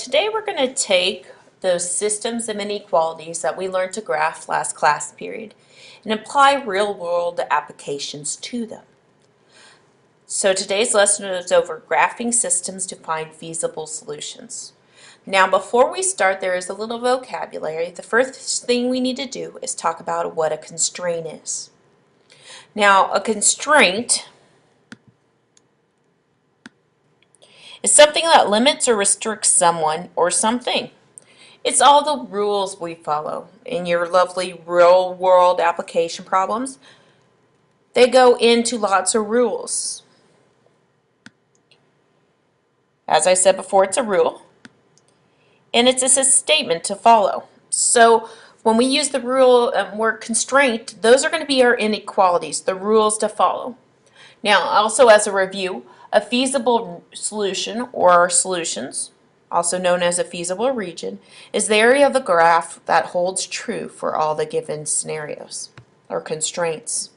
today we're going to take those systems of inequalities that we learned to graph last class period and apply real-world applications to them. So today's lesson is over graphing systems to find feasible solutions. Now before we start, there is a little vocabulary. The first thing we need to do is talk about what a constraint is. Now a constraint is something that limits or restricts someone or something. It's all the rules we follow in your lovely real-world application problems. They go into lots of rules. As I said before, it's a rule, and it's a statement to follow. So when we use the rule word constraint, those are going to be our inequalities, the rules to follow. Now, also as a review, a feasible solution or solutions, also known as a feasible region, is the area of the graph that holds true for all the given scenarios or constraints.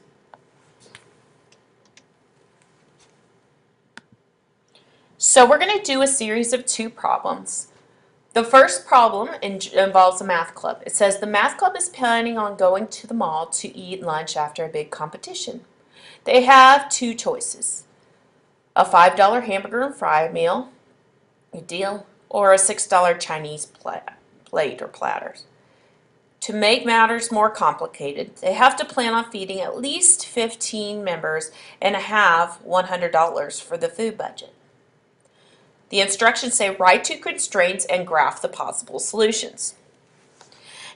So we're going to do a series of two problems. The first problem involves a math club. It says the math club is planning on going to the mall to eat lunch after a big competition. They have two choices: a $5 hamburger and fry meal, a deal, or a $6 Chinese plate or platters. To make matters more complicated, they have to plan on feeding at least 15 members and have $100 for the food budget. The instructions say write two constraints and graph the possible solutions.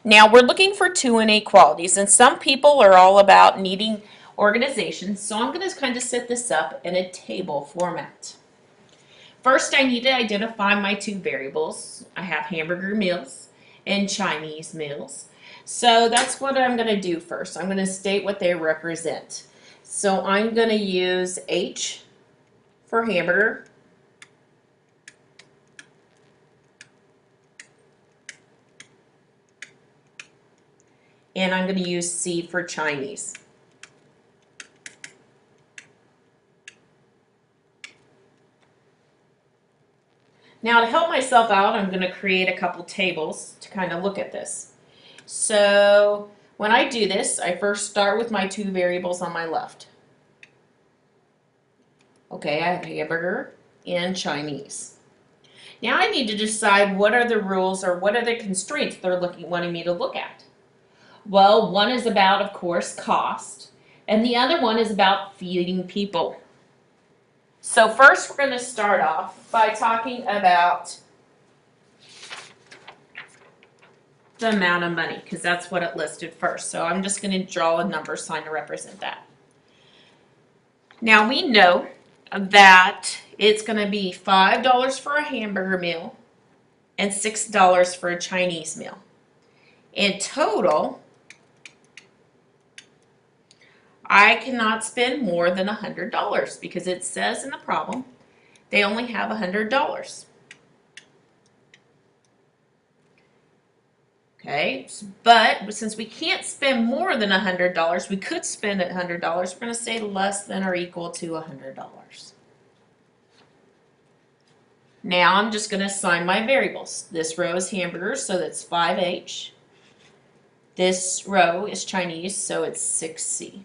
Now we're looking for two inequalities, and some people are all about needing organization, so I'm going to kind of set this up in a table format. First, I need to identify my two variables. I have hamburger meals and Chinese meals. So that's what I'm going to do first. I'm going to state what they represent. So I'm going to use H for hamburger, and I'm going to use C for Chinese. Now to help myself out, I'm going to create a couple tables to kind of look at this. So when I do this, I first start with my two variables on my left. Okay, I have hamburger and Chinese. Now I need to decide what are the rules or what are the constraints they're wanting me to look at. Well, one is about, of course, cost, and the other one is about feeding people. So first we're going to start off by talking about the amount of money, because that's what it listed first. So I'm just going to draw a number sign to represent that. Now we know that it's going to be $5 for a hamburger meal and $6 for a Chinese meal. In total, I cannot spend more than $100 because it says in the problem they only have $100. Okay, but since we can't spend more than $100, we could spend $100. We're going to say less than or equal to $100. Now I'm just going to assign my variables. This row is hamburgers, so that's 5H. This row is Chinese, so it's 6C.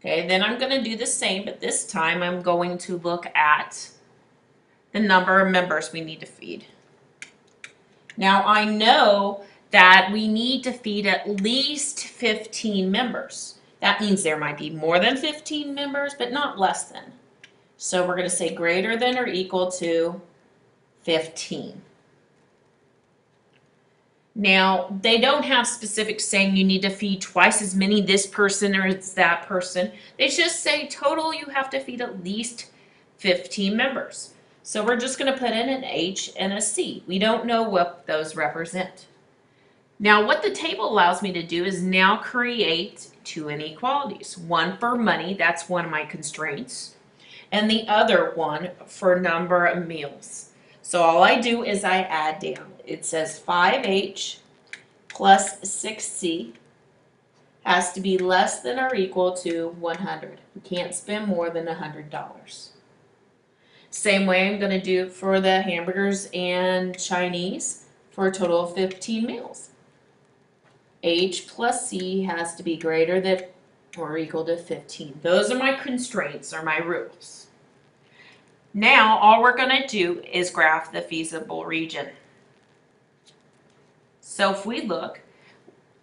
Okay, then I'm going to do the same, but this time I'm going to look at the number of members we need to feed. Now I know that we need to feed at least 15 members. That means there might be more than 15 members, but not less than. So we're going to say greater than or equal to 15. Now, they don't have specifics saying you need to feed twice as many this person or it's that person. They just say total you have to feed at least 15 members. So we're just going to put in an H and a C. We don't know what those represent. Now, what the table allows me to do is now create two inequalities. One for money, that's one of my constraints, and the other one for number of meals. So all I do is I add down. It says 5H plus 6C has to be less than or equal to 100. We can't spend more than $100. Same way I'm going to do for the hamburgers and Chinese for a total of 15 meals. H plus C has to be greater than or equal to 15. Those are my constraints, or my rules. Now all we're going to do is graph the feasible region. So if we look,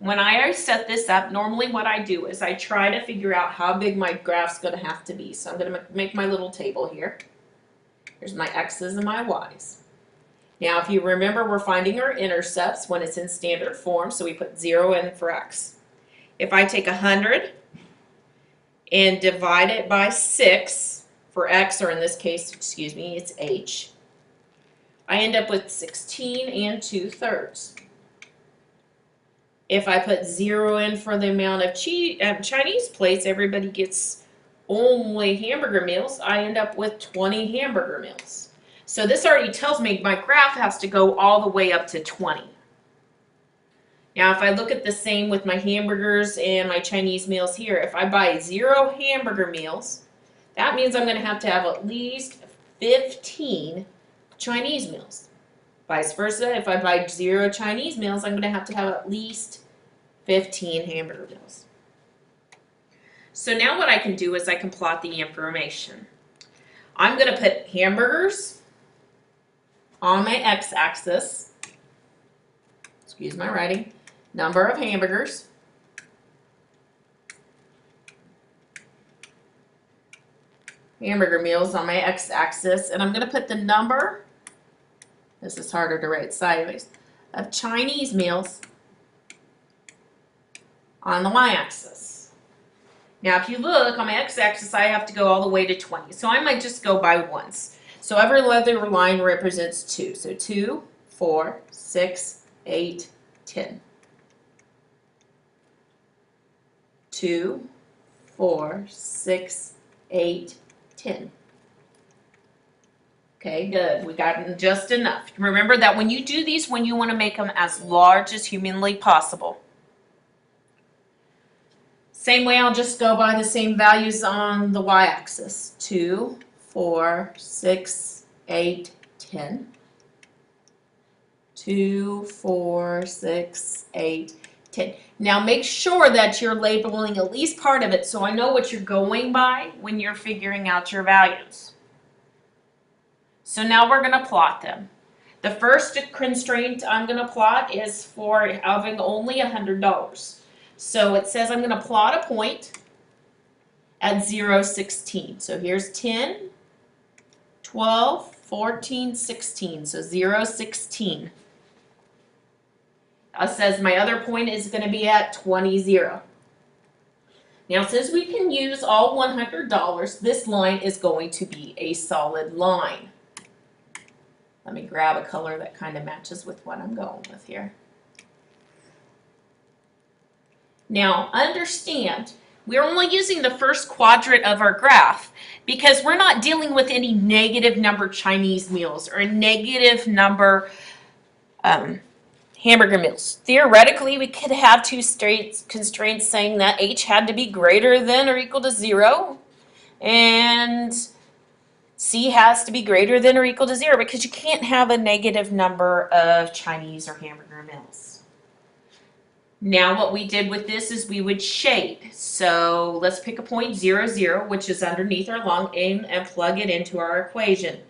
when I set this up, normally what I do is I try to figure out how big my graph's going to have to be. So I'm going to make my little table here. Here's my x's and my y's. Now if you remember, we're finding our intercepts when it's in standard form, so we put 0 in for x. If I take 100 and divide it by 6 for x, or in this case, excuse me, it's h, I end up with 16 and 2/3. If I put 0 in for the amount of Chinese plates everybody gets only hamburger meals, I end up with 20 hamburger meals. So this already tells me my graph has to go all the way up to 20. Now if I look at the same with my hamburgers and my Chinese meals here, if I buy 0 hamburger meals, that means I'm going to have at least 15 Chinese meals. Vice versa, if I buy 0 Chinese meals, I'm going to have at least 15 hamburger meals. So now what I can do is I can plot the information. I'm going to put hamburgers on my x-axis, excuse my writing, number of hamburgers, hamburger meals on my x-axis, and I'm going to put the number, this is harder to write sideways, of Chinese meals on the y-axis. Now if you look on my x-axis, I have to go all the way to 20, so I might just go by ones. So every other line represents 2. So 2, 4, 6, 8, 10. 2, 4, 6, 8, 10. Okay, good. We got just enough. Remember that when you do these, when you want to make them as large as humanly possible. Same way, I'll just go by the same values on the y-axis. 2, 4, 6, 8, 10. 2, 4, 6, 8, 10. Now make sure that you're labeling at least part of it so I know what you're going by when you're figuring out your values. So now we're going to plot them. The first constraint I'm going to plot is for having only $100. So it says I'm going to plot a point at 0, 16. So here's 10, 12, 14, 16. So 0, 16. It says my other point is going to be at 20, 0. Now since we can use all $100, this line is going to be a solid line. Let me grab a color that kind of matches with what I'm going with here. Now understand, we're only using the first quadrant of our graph because we're not dealing with any negative number Chinese meals or negative number hamburger meals. Theoretically, we could have two constraints saying that h had to be greater than or equal to 0 and c has to be greater than or equal to 0 because you can't have a negative number of Chinese or hamburger meals. Now what we did with this is we would shade. So let's pick a point 0, 0, which is underneath our long aim, and plug it into our equation.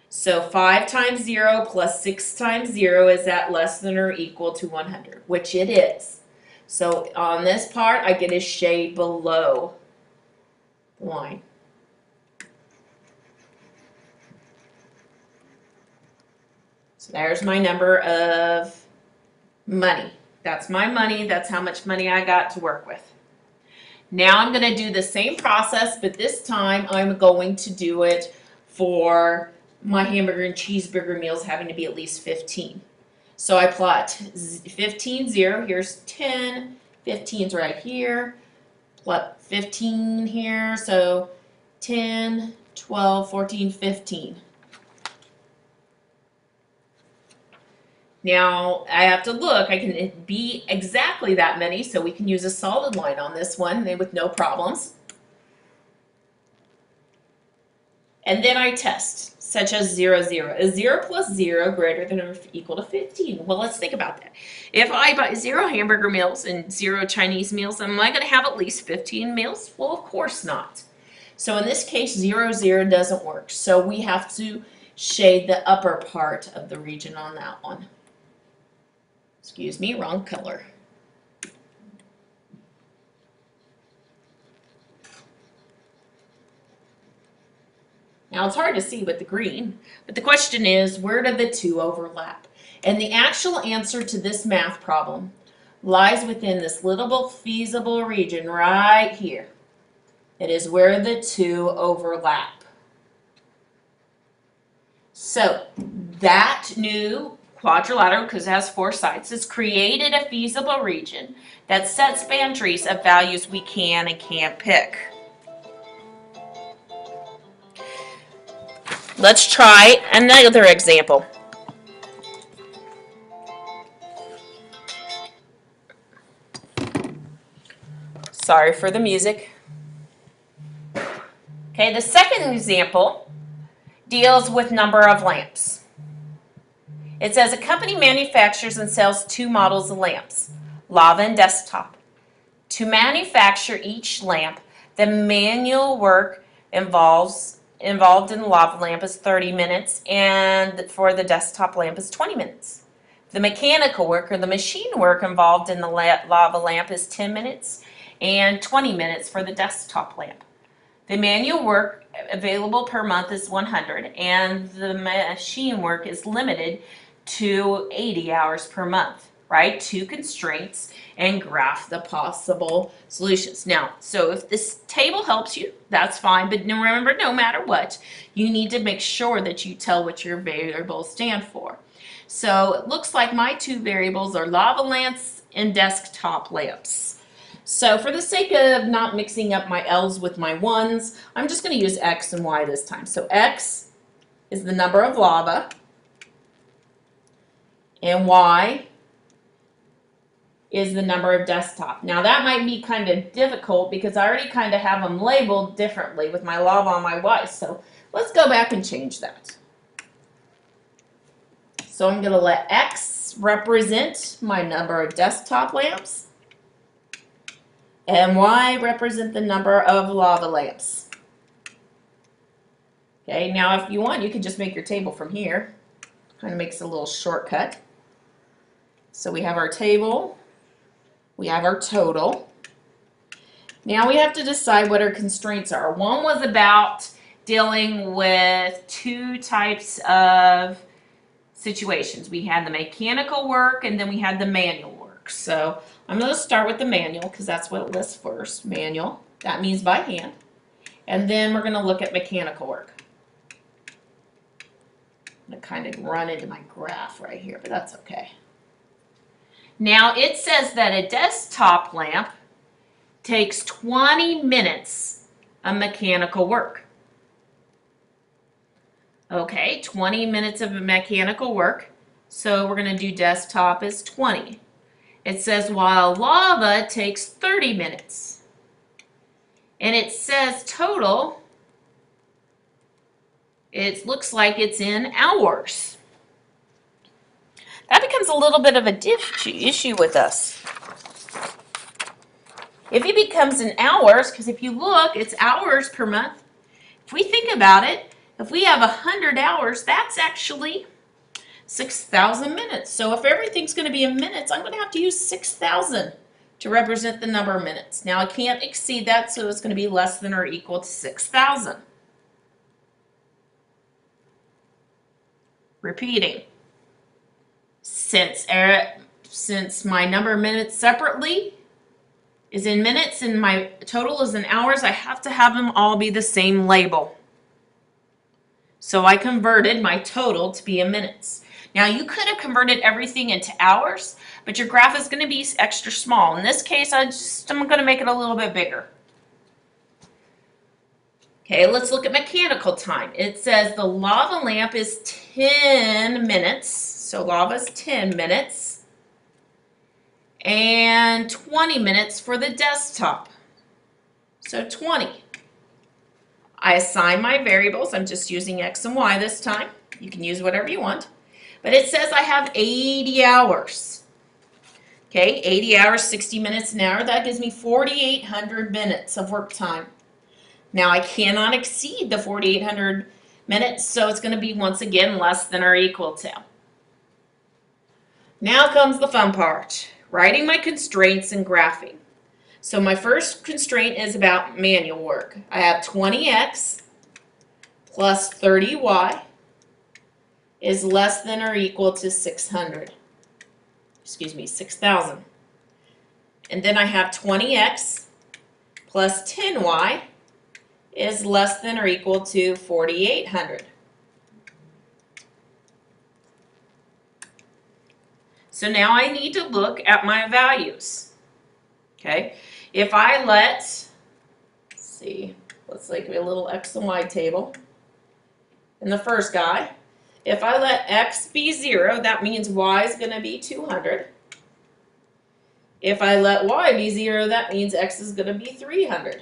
So 5 times 0 plus 6 times 0 is that less than or equal to 100, which it is. So on this part, I get a shade below the line. So there's my number of money. That's my money. That's how much money I got to work with. Now I'm going to do the same process, but this time I'm going to do it for my hamburger and cheeseburger meals having to be at least 15. So I plot 15, 0. Here's 10. 15's right here. Plot 15 here. So 10, 12, 14, 15. Now, I have to look, I can be exactly that many, so we can use a solid line on this one with no problems. And then I test, such as 0, 0. Is 0 plus 0 greater than or equal to 15? Well, let's think about that. If I buy 0 hamburger meals and 0 Chinese meals, am I going to have at least 15 meals? Well, of course not. So in this case, 0, 0 doesn't work. So we have to shade the upper part of the region on that one. Excuse me, wrong color. Now it's hard to see with the green, but the question is, where do the two overlap? And the actual answer to this math problem lies within this little feasible region right here. It is where the two overlap. So that new quadrilateral, because it has 4 sides, has created a feasible region that sets boundaries of values we can and can't pick. Let's try another example. Sorry for the music. Okay, the second example deals with number of lamps. It says a company manufactures and sells 2 models of lamps, lava and desktop. To manufacture each lamp, the manual work involved in the lava lamp is 30 minutes, and for the desktop lamp is 20 minutes. The mechanical work or the machine work involved in the lava lamp is 10 minutes and 20 minutes for the desktop lamp. The manual work available per month is 100, and the machine work is limited to 80 hours per month. Write 2 constraints and graph the possible solutions. Now, so if this table helps you, that's fine, but remember, no matter what, you need to make sure that you tell what your variables stand for. So it looks like my 2 variables are lava lamps and desktop lamps. So for the sake of not mixing up my L's with my 1's, I'm just going to use X and Y this time. So X is the number of lava, and Y is the number of desktop. Now that might be kind of difficult because I already kind of have them labeled differently with my lava and my Y. So let's go back and change that. So I'm going to let X represent my number of desktop lamps, and Y represent the number of lava lamps. Okay, now if you want, you can just make your table from here. Kind of makes a little shortcut. So we have our table, we have our total. Now we have to decide what our constraints are. One was about dealing with 2 types of situations. We had the mechanical work and then we had the manual work. So I'm going to start with the manual because that's what it lists first. Manual, that means by hand. And then we're going to look at mechanical work. I'm going to kind of run into my graph right here, but that's okay. Now it says that a desktop lamp takes 20 minutes of mechanical work. Okay, 20 minutes of mechanical work. So we're going to do desktop as 20. It says while lava takes 30 minutes. And it says total, it looks like it's in hours. That becomes a little bit of a issue with us. If it becomes in hours, because if you look, it's hours per month. If we think about it, if we have 100 hours, that's actually 6,000 minutes. So if everything's going to be in minutes, I'm going to have to use 6,000 to represent the number of minutes. Now I can't exceed that, so it's going to be less than or equal to 6,000. Repeating. Since my number of minutes separately is in minutes and my total is in hours, I have to have them all be the same label. So I converted my total to be in minutes. Now you could have converted everything into hours, but your graph is going to be extra small. In this case, I'm going to make it a little bit bigger. Okay, let's look at mechanical time. It says the lava lamp is 10 minutes. So lava is 10 minutes. And 20 minutes for the desktop. So 20. I assign my variables. I'm just using x and y this time. You can use whatever you want. But it says I have 80 hours. Okay, 80 hours, 60 minutes an hour. That gives me 4,800 minutes of work time. Now I cannot exceed the 4,800 minutes, so it's going to be once again less than or equal to. Now comes the fun part, writing my constraints and graphing. So my first constraint is about manual work. I have 20x plus 30y is less than or equal to 6,000. And then I have 20x plus 10y is less than or equal to 4,800. So now I need to look at my values. Okay, if I let's see, let's like a little x and y table. In the first guy, if I let x be 0, that means y is going to be 200. If I let y be 0, that means x is going to be 300.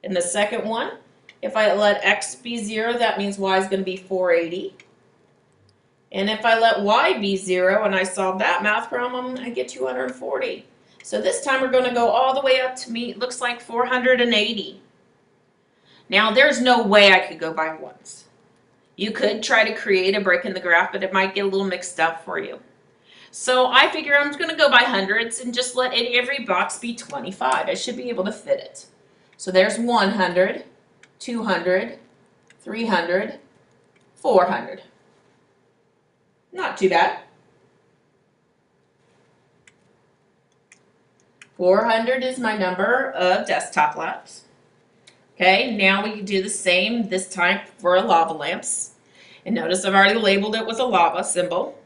In the second one, if I let x be 0, that means y is going to be 480. And if I let y be 0 and I solve that math problem, I get 240. So this time we're going to go all the way up to me, it looks like 480. Now there's no way I could go by ones. You could try to create a break in the graph, but it might get a little mixed up for you. So I figure I'm going to go by hundreds and just let every box be 25. I should be able to fit it. So there's 100, 200, 300, 400. Not too bad. 400 is my number of desktop lamps. Okay, now we can do the same this time for lava lamps. And notice I've already labeled it with a lava symbol.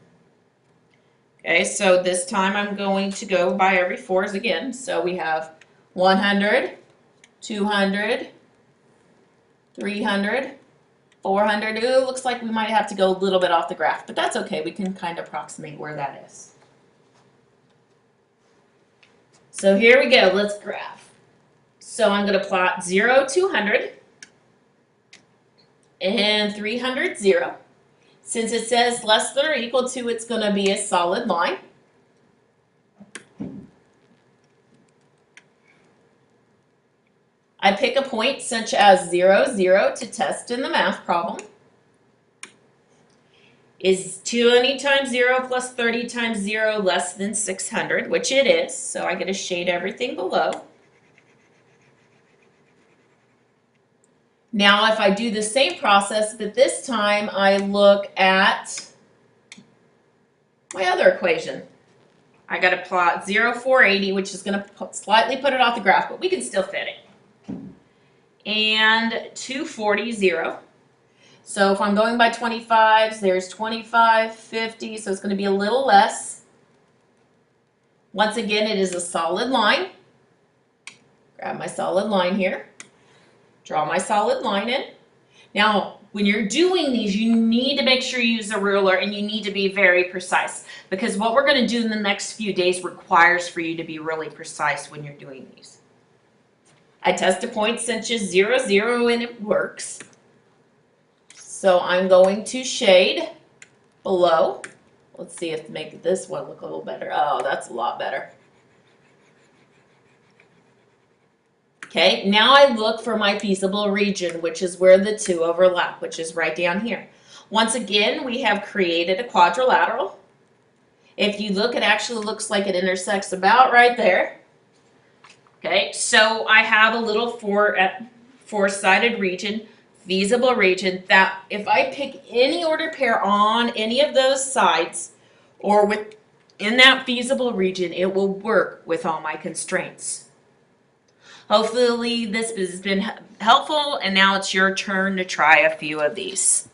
Okay, so this time I'm going to go by every fours again. So we have 100, 200, 300, 400. Ooh, looks like we might have to go a little bit off the graph, but that's okay. We can kind of approximate where that is. So here we go. Let's graph. So I'm going to plot 0, 200, and 300, 0. Since it says less than or equal to, it's going to be a solid line. I pick a point such as 0, 0 to test in the math problem. Is 20 times 0 plus 30 times 0 less than 600, which it is, so I get to shade everything below. Now if I do the same process, but this time I look at my other equation. I got to plot 0, 480, which is going to slightly put it off the graph, but we can still fit it. And 240, 0. So if I'm going by 25s, there's 25, 50, so it's going to be a little less. Once again, it is a solid line. Grab my solid line here. Draw my solid line in. Now, when you're doing these, you need to make sure you use a ruler and you need to be very precise, because what we're going to do in the next few days requires for you to be really precise when you're doing these. I test a point such as 0, 0, and it works. So I'm going to shade below. Let's see if to make this one look a little better. Oh, that's a lot better. Okay, now I look for my feasible region, which is where the two overlap, which is right down here. Once again, we have created a quadrilateral. If you look, it actually looks like it intersects about right there. Okay, so I have a little four-sided region, feasible region, that if I pick any ordered pair on any of those sides or within that feasible region, it will work with all my constraints. Hopefully this has been helpful, and now it's your turn to try a few of these.